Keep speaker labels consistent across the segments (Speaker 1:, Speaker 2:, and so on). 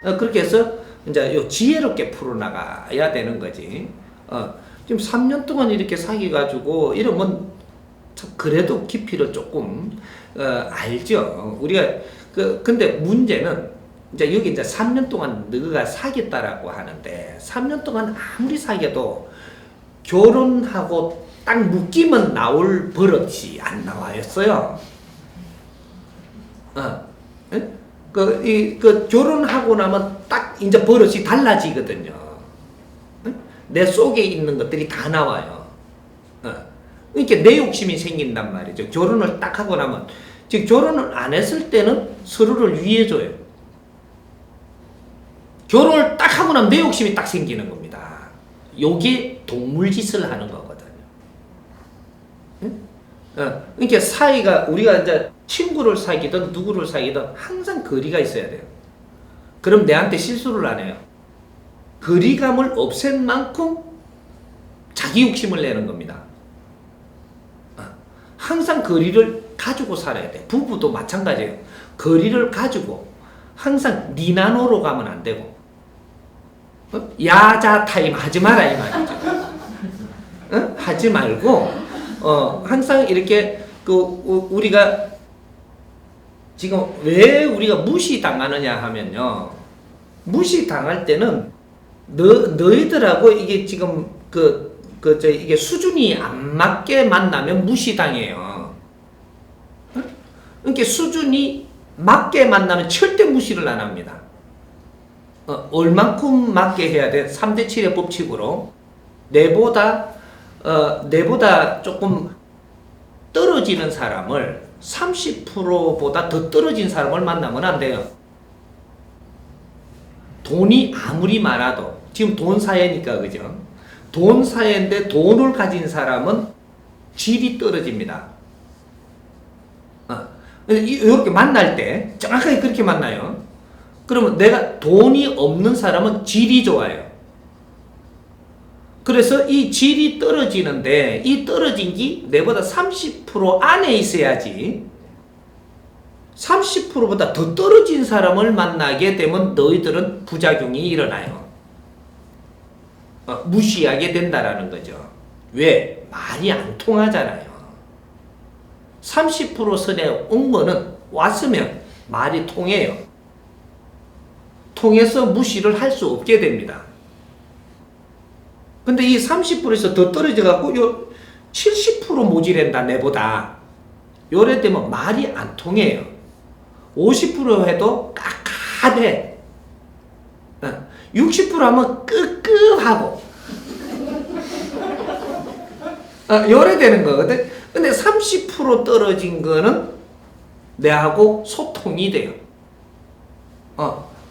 Speaker 1: 그렇게 해서 이제 요 지혜롭게 풀어나가야 되는 거지. 지금 3년 동안 이렇게 사귀어가지고 이러면 그래도 깊이를 조금 알죠. 우리가 근데 문제는 이제 여기 이제 3년 동안 너가 사귀었다라고 하는데 3년 동안 아무리 사귀어도 결혼하고 딱 묶이면 나올 버릇이 안 나와였어요. 결혼하고 나면 딱 이제 버릇이 달라지거든요. 내 속에 있는 것들이 다 나와요. 그러니까 내 욕심이 생긴단 말이죠. 결혼을 딱 하고 나면, 즉, 결혼을 안 했을 때는 서로를 위해줘요. 결혼을 딱 하고 나면 내 욕심이 딱 생기는 겁니다. 요게 동물짓을 하는 거거든요. 그러니까 사이가, 우리가 이제 친구를 사귀든 누구를 사귀든 항상 거리가 있어야 돼요. 그럼 내한테 실수를 안 해요. 거리감을 없앤 만큼 자기 욕심을 내는 겁니다. 항상 거리를 가지고 살아야 돼. 부부도 마찬가지예요. 거리를 가지고 항상 니나노로 가면 안 되고 야자 타임 하지 마라 이 말이죠. 하지 말고 항상 이렇게 우리가 지금 왜 우리가 무시당하느냐 하면요. 무시당할 때는 너희들하고 이게 지금 이게 수준이 안 맞게 만나면 무시당해요. 그러니까 수준이 맞게 만나면 절대 무시를 안 합니다. 얼만큼 맞게 해야 돼? 3대 7의 법칙으로 내보다 조금 떨어지는 사람을 30%보다 더 떨어진 사람을 만나면 안 돼요. 돈이 아무리 많아도 지금 돈 사회니까 그죠? 돈 사회인데 돈을 가진 사람은 질이 떨어집니다. 이렇게 만날 때 정확하게 그렇게 만나요. 그러면 내가 돈이 없는 사람은 질이 좋아요. 그래서 이 질이 떨어지는데 이 떨어진 게 내보다 30% 안에 있어야지 30%보다 더 떨어진 사람을 만나게 되면 너희들은 부작용이 일어나요. 무시하게 된다라는 거죠. 왜? 말이 안 통하잖아요. 30% 선에 온 거는 왔으면 말이 통해요. 통해서 무시를 할 수 없게 됩니다. 근데 이 30%에서 더 떨어져 갖고 요 70% 모질한다 내보다 요래 되면 말이 안 통해요. 50% 해도 깝깝해. 60% 하면 끄끄하고 요래 되는 거거든. 근데 30% 떨어진 거는 내하고 소통이 돼요.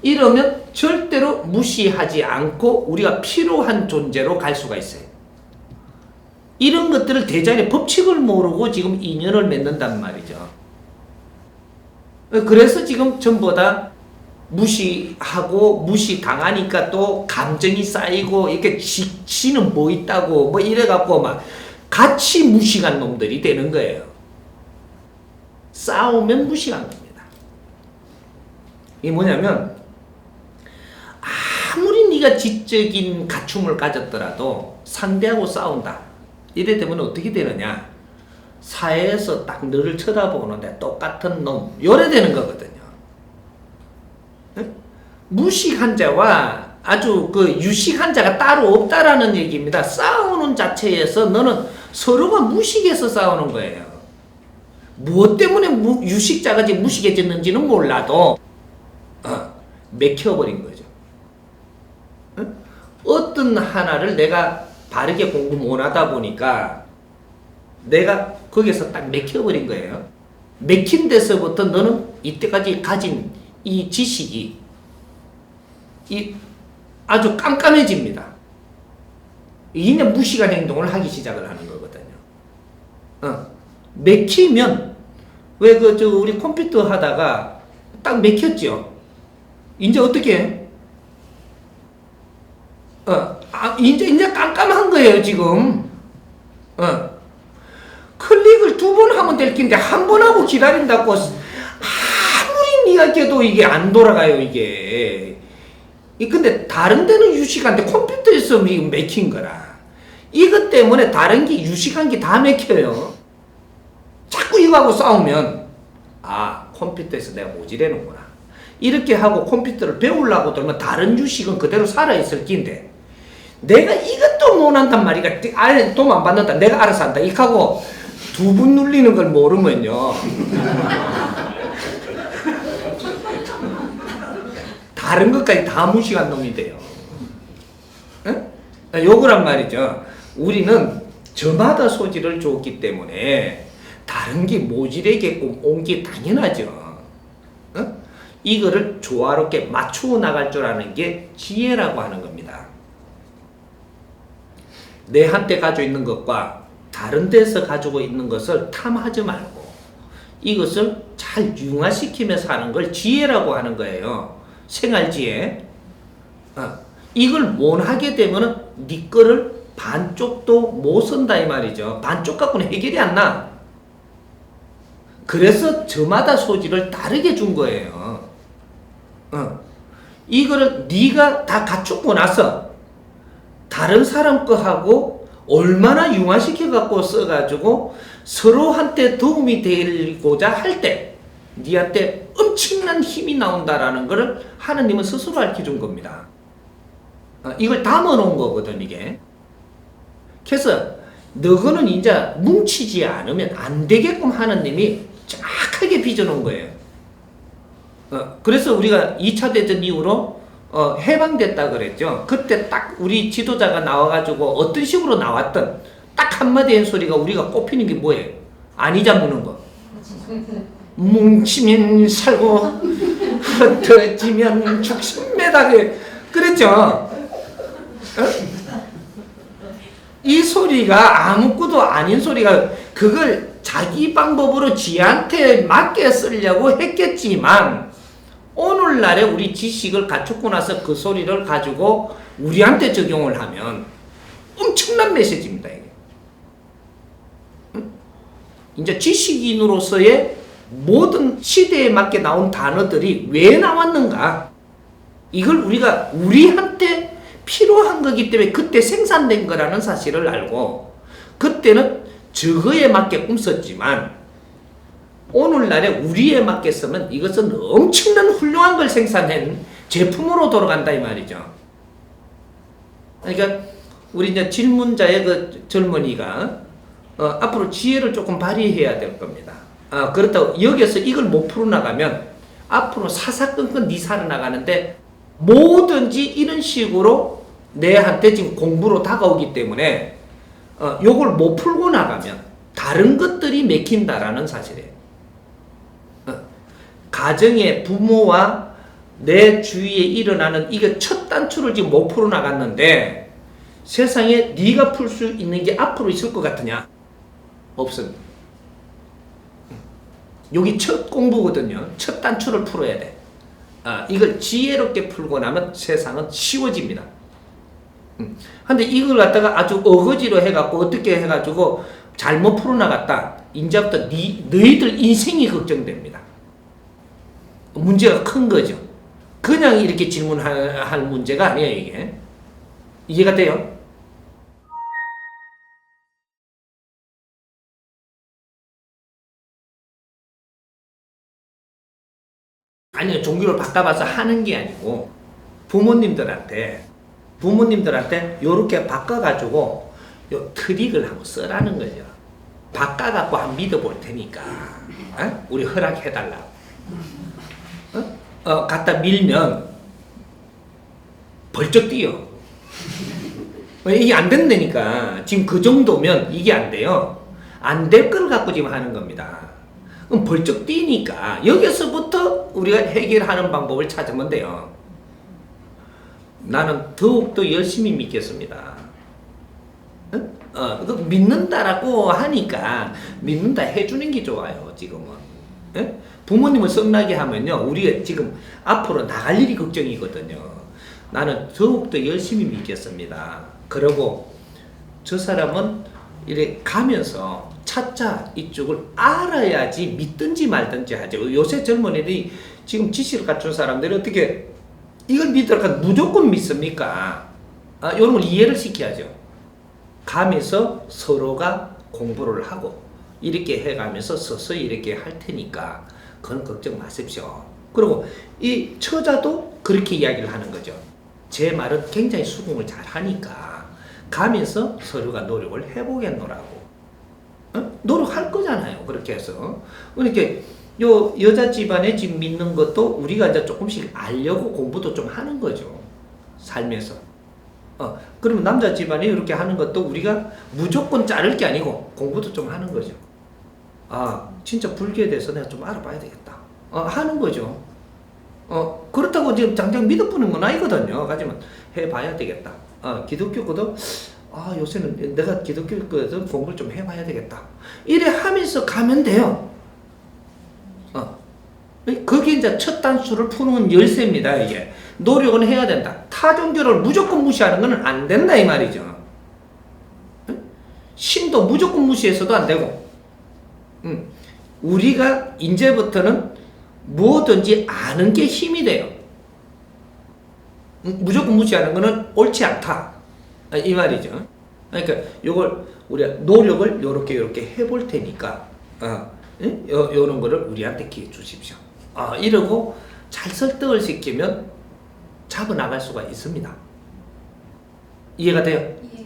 Speaker 1: 이러면 절대로 무시하지 않고 우리가 필요한 존재로 갈 수가 있어요. 이런 것들을 대자연의 법칙을 모르고 지금 인연을 맺는단 말이죠. 그래서 지금 전부 다 무시하고 무시당하니까 또 감정이 쌓이고 이렇게 지는 뭐 있다고 뭐 이래갖고 막 같이 무시한 놈들이 되는 거예요. 싸우면 무시한 겁니다. 이게 뭐냐면 아무리 네가 지적인 갖춤을 가졌더라도 상대하고 싸운다. 이래 되면 어떻게 되느냐? 사회에서 딱 너를 쳐다보는데 똑같은 놈 요래 되는 거거든요. 무식한 자와 아주 유식한 자가 따로 없다라는 얘기입니다. 싸우는 자체에서 너는 서로가 무식해서 싸우는 거예요. 무엇 때문에 유식자가 무식해졌는지는 몰라도 맥혀버린 거죠. 어떤 하나를 내가 바르게 공부 못하다 보니까 내가 거기서 딱 맥혀버린 거예요. 맥힌 데서부터 너는 이때까지 가진 이 지식이 아주 깜깜해집니다. 이제 무식한 행동을 하기 시작을 하는 거거든요. 맥히면 왜 우리 컴퓨터 하다가 딱 맥혔죠. 이제 어떻게 해? 이제 깜깜한 거예요, 지금. 클릭을 2번 하면 될 텐데, 한 번 하고 기다린다고, 아무리 네가 해도 이게 안 돌아가요, 이게. 근데 다른 데는 유식한데 컴퓨터에서 맥힌 거라. 이것 때문에 다른 게 유식한 게 다 맥혀요. 자꾸 이거하고 싸우면 컴퓨터에서 내가 모지래는구나. 이렇게 하고 컴퓨터를 배우려고 들면 다른 유식은 그대로 살아있을 낀데 내가 이것도 못한단 말이야. 돈 안 받는다. 내가 알아서 한다. 이렇게 하고 두 분 눌리는 걸 모르면요. 다른 것까지 다 무식한 놈이 돼요. 요거란 말이죠. 우리는 저마다 소질을 줬기 때문에 다른 게 모질에게끔 온 게 당연하죠. 이거를 조화롭게 맞추어 나갈 줄 아는 게 지혜라고 하는 겁니다. 내한테 가지고 있는 것과 다른 데서 가지고 있는 것을 탐하지 말고 이것을 잘 융화시키면서 하는 걸 지혜라고 하는 거예요. 생활지혜. 이걸 못 하게 되면은 네 거를 반쪽도 못 쓴다 이 말이죠. 반쪽 갖고는 해결이 안 나. 그래서 저마다 소질을 다르게 준 거예요. 이거를 네가 다 갖추고 나서 다른 사람 거하고 얼마나 융화시켜 갖고 써가지고 서로한테 도움이 되고자 할 때 니한테 엄청난 힘이 나온다라는 것을 하느님은 스스로 알려준 겁니다. 이걸 담아 놓은 거거든 이게. 그래서 너거는 이제 뭉치지 않으면 안 되게끔 하느님이 정확하게 빚어놓은 거예요. 그래서 우리가 2차 대전 이후로 해방됐다 그랬죠. 그때 딱 우리 지도자가 나와가지고 어떤 식으로 나왔던 딱 한마디 한 소리가 우리가 꼽히는 게 뭐예요? 아니자 무는 거. 뭉치면 살고 흩어지면 죽습니다. 그랬죠. 이 소리가 아무것도 아닌 소리가 그걸 자기 방법으로 지한테 맞게 쓰려고 했겠지만 오늘날에 우리 지식을 갖추고 나서 그 소리를 가지고 우리한테 적용을 하면 엄청난 메시지입니다. 이게. 이제 지식인으로서의 모든 시대에 맞게 나온 단어들이 왜 나왔는가? 이걸 우리가 우리한테 필요한 거기 때문에 그때 생산된 거라는 사실을 알고 그때는 저거에 맞게 썼지만 오늘날에 우리에 맞게 쓰면 이것은 엄청난 훌륭한 걸 생산한 제품으로 돌아간다 이 말이죠. 그러니까 우리 이제 질문자의 그 젊은이가 앞으로 지혜를 조금 발휘해야 될 겁니다. 그렇다고 여기서 이걸 못 풀어나가면 앞으로 사사건건 네 살아나가는데 뭐든지 이런 식으로 내한테 지금 공부로 다가오기 때문에 요걸 못 풀고 나가면 다른 것들이 맥힌다라는 사실이에요. 가정의 부모와 내 주위에 일어나는 이게 첫 단추를 지금 못 풀어 나갔는데 세상에 네가 풀 수 있는 게 앞으로 있을 것 같으냐? 없습니다. 여기 첫 공부거든요. 첫 단추를 풀어야 돼. 이걸 지혜롭게 풀고 나면 세상은 쉬워집니다. 근데 이걸 갖다가 아주 어거지로 해갖고 어떻게 해가지고 잘못 풀어나갔다. 이제부터 너희들 인생이 걱정됩니다. 문제가 큰 거죠. 그냥 이렇게 질문할 문제가 아니에요, 이게. 이해가 돼요? 아니요, 종교를 바꿔봐서 하는 게 아니고 부모님들한테 요렇게 바꿔가지고 요 트릭을 한번 써라는 거죠. 바꿔갖고 한번 믿어볼 테니까 우리 허락해달라고. 갖다 밀면 벌쩍 뛰어. 이게 안 된다니까. 지금 그 정도면 이게 안 돼요. 안 될 걸 갖고 지금 하는 겁니다. 그럼 벌쩍 뛰니까 여기서부터 우리가 해결하는 방법을 찾으면 돼요. 나는 더욱더 열심히 믿겠습니다. 믿는다라고 하니까 믿는다 해주는 게 좋아요. 지금은. 부모님을 썩나게 하면요 우리가 지금 앞으로 나갈 일이 걱정이거든요. 나는 더욱더 열심히 믿겠습니다. 그리고 저 사람은 이렇게 가면서 차차 이쪽을 알아야지 믿든지 말든지 하죠. 요새 젊은이들이 지금 지식을 갖춘 사람들이 어떻게 이걸 믿으라고 무조건 믿습니까? 이런 걸 이해를 시켜야죠. 가면서 서로가 공부를 하고 이렇게 해가면서 서서히 이렇게 할 테니까 그건 걱정 마십시오. 그리고 이 처자도 그렇게 이야기를 하는 거죠. 제 말은 굉장히 수긍을 잘 하니까 가면서 서로가 노력을 해보겠노라고. 노력할 거잖아요. 그렇게 해서. 그러니까 요 여자 집안에 지금 믿는 것도 우리가 이제 조금씩 알려고 공부도 좀 하는 거죠. 살면서. 그러면 남자 집안에 이렇게 하는 것도 우리가 무조건 자를 게 아니고 공부도 좀 하는 거죠. 진짜 불교에 대해서 내가 좀 알아봐야 되겠다. 하는 거죠. 그렇다고 지금 당장 믿어보는 건 아니거든요. 하지만 해봐야 되겠다. 기독교 거도 요새는 내가 기독교 거도 공부를 좀 해봐야 되겠다. 이래 하면서 가면 돼요. 그게 이제 첫 단수를 푸는 열쇠입니다. 이게 노력은 해야 된다. 타 종교를 무조건 무시하는 건 안 된다 이 말이죠. 신도 무조건 무시해서도 안 되고, 우리가 이제부터는 뭐든지 아는 게 힘이 돼요. 무조건 무시하는 거는 옳지 않다 이 말이죠. 그러니까 요걸 우리가 노력을 요렇게 해볼 테니까 요런 거를 우리한테 기회 주십시오. 이러고 잘 설득을 시키면 잡아나갈 수가 있습니다. 이해가 돼요?
Speaker 2: 예.